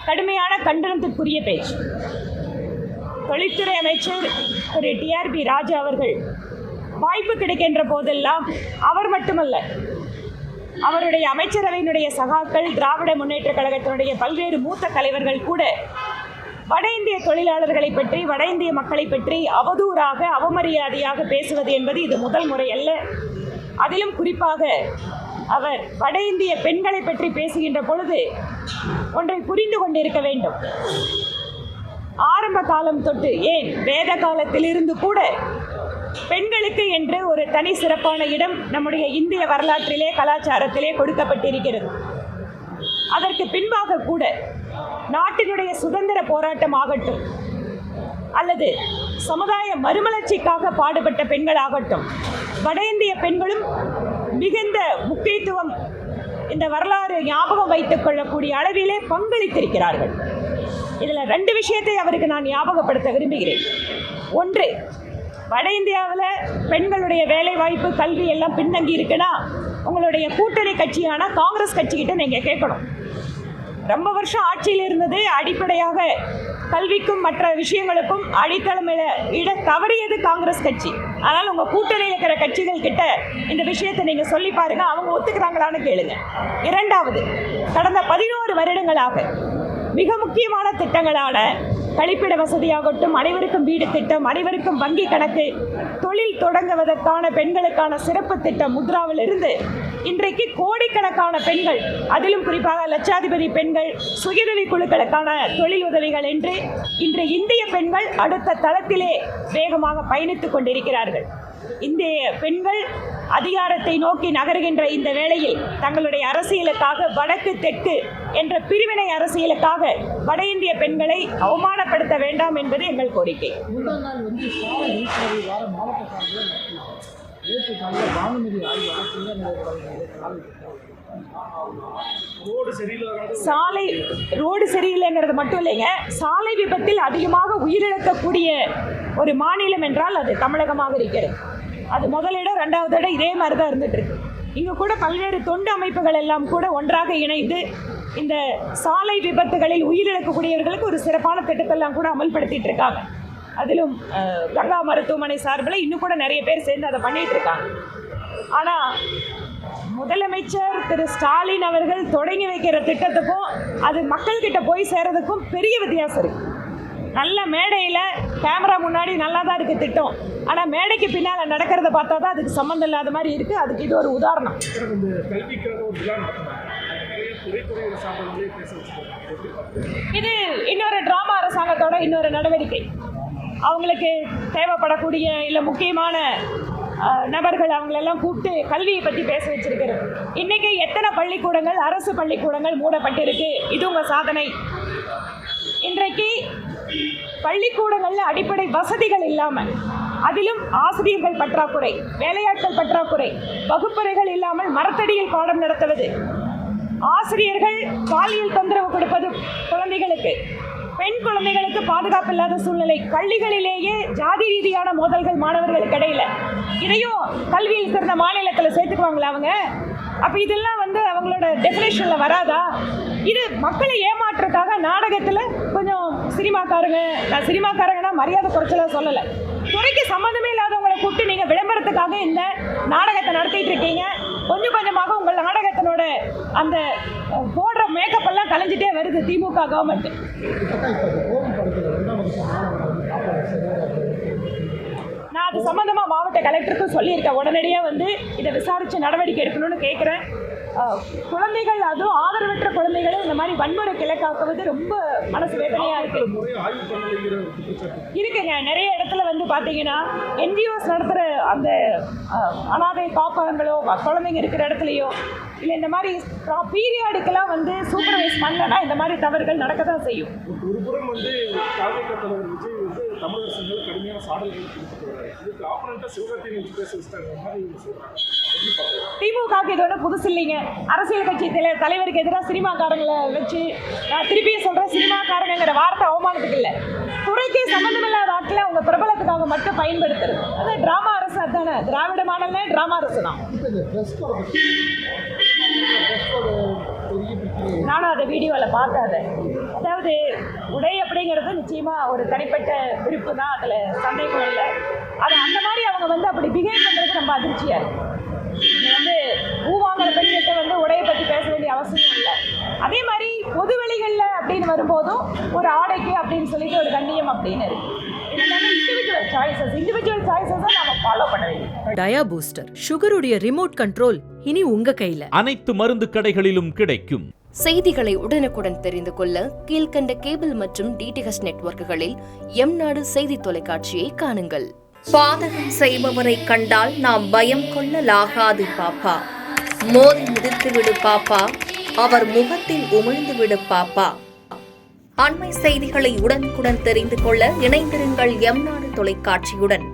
கடுமையான கண்டனத்திற்குரிய பேச்சு. தொழில்துறை அமைச்சர் திரு டிஆர்பி ராஜா அவர்கள் வாய்ப்பு கிடைக்கின்ற போதெல்லாம் அவர் மட்டுமல்ல, அவருடைய அமைச்சரவையினுடைய சகாக்கள், திராவிட முன்னேற்ற கழகத்தினுடைய பல்வேறு மூத்த தலைவர்கள் கூட வட இந்திய தொழிலாளர்களை பற்றி, வட இந்திய மக்களை பற்றி அவதூறாக, அவமரியாதையாக பேசுவது என்பது இது முதல் முறை அல்ல. அதிலும் குறிப்பாக அவர் வட இந்திய பெண்களை பற்றி பேசுகின்ற பொழுது ஒன்றை புரிந்து கொண்டிருக்க வேண்டும். ஆரம்ப காலம் தொட்டு, ஏன் வேத காலத்திலிருந்து கூட பெண்களுக்கு என்று ஒரு தனி சிறப்பான இடம் நம்முடைய இந்திய வரலாற்றிலே, கலாச்சாரத்திலே கொடுக்கப்பட்டிருக்கிறது. அதற்கு பின்பாக கூட நாட்டினுடைய சுதந்திர போராட்டம் ஆகட்டும், அல்லது சமுதாய மறுமலர்ச்சிக்காக பாடுபட்ட பெண்கள் ஆகட்டும், வட இந்திய பெண்களும் மிகுந்த முக்கியத்துவம் இந்த வரலாறு ஞாபகம் வைத்துக் கொள்ளக்கூடிய அளவிலே பங்களித்திருக்கிறார்கள். இதில் 2 விஷயத்தை அவருக்கு நான் ஞாபகப்படுத்த விரும்புகிறேன். ஒன்று, வட இந்தியாவில் பெண்களுடைய வேலை வாய்ப்பு, கல்வி எல்லாம் பின்தங்கி இருக்குன்னா உங்களுடைய கூட்டணி கட்சியான காங்கிரஸ் கட்சிக்கிட்ட நீங்கள் கேட்கணும். ரொம்ப வருஷம் ஆட்சியில் இருந்தது, அடிப்படையாக கல்விக்கும் மற்ற விஷயங்களுக்கும் அடித்தளமிட இட தவறியது காங்கிரஸ் கட்சி. அதனால் உங்கள் கூட்டணியில் இருக்கிற கட்சிகள் கிட்ட இந்த விஷயத்தை நீங்கள் சொல்லி பாருங்க, அவங்க ஒத்துக்கிறாங்களான்னு கேளுங்க. இரண்டாவது, கடந்த 11 வருடங்களாக மிக முக்கியமான திட்டங்களான கழிப்பிட வசதியாகட்டும், அனைவருக்கும் வீடு திட்டம், அனைவருக்கும் வங்கி கணக்கு, தொழில் தொடங்குவதற்கான பெண்களுக்கான சிறப்பு திட்டம் முத்ராவில் இருந்து இன்றைக்கு கோடிக்கணக்கான பெண்கள், அதிலும் குறிப்பாக லட்சாதிபதி பெண்கள், சுயஉதவி குழுக்களுக்கான தொழில் உதவிகள் என்று இன்று இந்திய பெண்கள் அடுத்த தளத்திலே வேகமாக பயணித்துக் கொண்டிருக்கிறார்கள். இந்திய பெண்கள் அதிகாரத்தை நோக்கி நகர்கின்ற இந்த வேளையில் தங்களுடைய அரசியலுக்காக, வடக்கு தெற்கு என்ற பிரிவினை அரசியலுக்காக வட இந்திய பெண்களை அவமானப்படுத்த வேண்டாம் என்பது எங்கள் கோரிக்கை. ரோடு சரியில்லைங்கிறது மட்டும் இல்லைங்க, சாலை விபத்தில் அதிகமாக உயிரிழக்கக்கூடிய ஒரு மாநிலம் என்றால் அது தமிழகமாக இருக்கிறது. அது முதலிடம், 2வது இடம் இதே மாதிரி தான் இருந்துட்டு இருக்கு. இங்கே கூட பல்வேறு தொண்டு அமைப்புகள் எல்லாம் கூட ஒன்றாக இணைந்து இந்த சாலை விபத்துகளில் உயிரிழக்கக்கூடியவர்களுக்கு ஒரு சிறப்பான திட்டத்தெல்லாம் கூட அமல்படுத்திட்டு இருக்காங்க. அதிலும் கங்கா மருத்துவமனை சார்பில் இன்னும் கூட நிறைய பேர் சேர்ந்து அதை பண்ணிட்டு இருக்காங்க. ஆனால் முதலமைச்சர் திரு ஸ்டாலின் அவர்கள் தொடங்கி வைக்கிற திட்டத்துக்கும் அது மக்கள்கிட்ட போய் சேர்றதுக்கும் பெரிய வித்தியாசம் இருக்கு. நல்ல மேடையில் கேமரா முன்னாடி நல்லா தான் இருக்குது திட்டம், ஆனால் மேடைக்கு பின்னால் நடக்கிறத பார்த்தா தான் அதுக்கு சம்மந்தம் இல்லாத மாதிரி இருக்குது. அதுக்கு இது ஒரு உதாரணம். இது இன்னொரு டிராமா அரசாங்கத்தோட இன்னொரு நடவடிக்கை. அவங்களுக்கு தேவைப்படக்கூடிய இல்லை முக்கியமான நபர்கள் அவங்களெல்லாம் கூப்பிட்டு கல்வியை பற்றி பேச வச்சிருக்கிறது. இன்றைக்கி எத்தனை பள்ளிக்கூடங்கள், அரசு பள்ளிக்கூடங்கள் மூடப்பட்டிருக்கு, இது உங்கள் சாதனை. இன்றைக்கு பள்ளிக்கூடங்களில் அடிப்படை வசதிகள் இல்லாமல், அதிலும் ஆசிரியர்கள் பற்றாக்குறை, வேலையாட்கள் பற்றாக்குறை, வகுப்பறைகள் இல்லாமல் மரத்தடியில் பாடம் நடத்துவது, ஆசிரியர்கள் பாலியல் தொந்தரவு கொடுப்பது குழந்தைகளுக்கு, பெண் குழந்தைகளுக்கு பாதுகாப்பு இல்லாத சூழ்நிலை, பள்ளிகளிலேயே ஜாதி ரீதியான மோதல்கள் மாணவர்களுக்கு இடையில. இதையும் கல்வியில் சிறந்த மாநிலத்தில் சேர்த்துக்குவாங்களா அவங்க? அப்போ இதெல்லாம் அவங்களோட டெஃபினேஷனில் வராதா? இது மக்களை ஏமாற்றுறதுக்காக நாடகத்தில் கொஞ்சம் சினிமாக்காரங்க, நான் சினிமாக்காரங்கன்னா மரியாதை குறைச்சலாக சொல்லலை, துறைக்கு சம்மந்தமே இல்லாதவங்களை கூப்பிட்டு நீங்கள் விளம்பரத்துக்காக இந்த நாடகத்தை நடத்திட்டு இருக்கீங்க. கொஞ்சம் கொஞ்சமாக உங்கள் நாடகத்தினோட அந்த போடுற மேக்கப் எல்லாம் கலைஞ்சிட்டே வருது திமுக கவர்மெண்ட். நான் அது சம்பந்தமாக மாவட்ட கலெக்டருக்கும் சொல்லியிருக்கேன். உடனடியாக இதை விசாரித்து நடவடிக்கை எடுக்கணும்னு கேட்குறேன். குழந்தைகள், அதுவும் ஆதரவற்ற குழந்தைகளை இந்த மாதிரி வன்முறை கிழக்காக்குவது ரொம்ப மனசு வேதனையாக இருக்குங்க. நிறைய இடத்துல பார்த்தீங்கன்னா என்ஜிஓஸ் நடத்துகிற அந்த அனாதை காப்பகங்களோ, குழந்தைங்க இருக்கிற இடத்துலையோ, இல்லை இந்த மாதிரி பீரியாடுக்கெல்லாம் சூப்பர்வைஸ் பண்ணலன்னா இந்த மாதிரி தவறுகள் நடக்க தான் செய்யும். ஒருபுறம் தமிழக அரசுகள் கடுமையான சாடல்கள் திமுகவுக்கு இது ஒன்றும் புதுசு இல்லைங்க. அரசியல் கட்சி தலைவருக்கு எதிராக சினிமாக்காரங்களை வச்சு, நான் திருப்பியும் சொல்கிறேன், சினிமாக்காரங்கிற வார்த்தை அவமானத்துக்கு இல்லை, துறைக்கு சம்மந்தமில்லாத ஆட்களை அவங்க பிரபலத்துக்காக மட்டும் பயன்படுத்துறது. அது டிராமா அரசு. அதுதானே திராவிட மாடல்ல டிராமா அரசு தான். நானும் அதை வீடியோவில் பார்த்தேன். அதாவது உடை அப்படிங்கிறது நிச்சயமாக ஒரு தனிப்பட்ட விருப்பு தான், அதில் சந்தேகம் இல்லை. அது அந்த மாதிரி அவங்க வந்து அப்படி பிஹேவ் பண்ணுறது ரொம்ப அதிர்ச்சியாக இருக்குது. நீங்கள் வந்து பூ வாங்குற பெண்கிட்ட வந்து உடையை பற்றி பேச வேண்டிய அவசியம் இல்லை. அதே மாதிரி பொது வெளிகளில் அப்படின்னு வரும்போதும் ஒரு ஆடைக்கு அப்படின்னு சொல்லிட்டு ஒரு கண்ணியம் அப்படின்னு இருக்குது. இண்டிவிஜுவல் சாய்ஸஸ் தான் நாம ஃபாலோ பண்ண வேண்டியது. டயா பூஸ்டர் சுகருடைய ரிமோட் கண்ட்ரோல் இனி உங்க கையில. அனைத்து மருந்து கடைகளிலும் கிடைக்கும். செய்திகளை உடனுக்குடன் தெரிந்து கொள்ள கீழ்க்கண்ட கேபிள் மற்றும் டிடிஹெச் நெட்வொர்க்குகளில் எம்நாடு செய்தி தொலைக்காட்சியை காணுங்கள். பாதகம் செய்பவரை கண்டால் நாம் பயம் கொள்ளலாகாது பாப்பா. மோதி மிதித்து விடு பாப்பா, அவர் முகத்தில் உமிழ்ந்து விடு பாப்பா. அண்மை செய்திகளை உடனுக்குடன் தெரிந்து கொள்ள இணைந்திருங்கள் எம்நாடு தொலைக்காட்சியுடன்.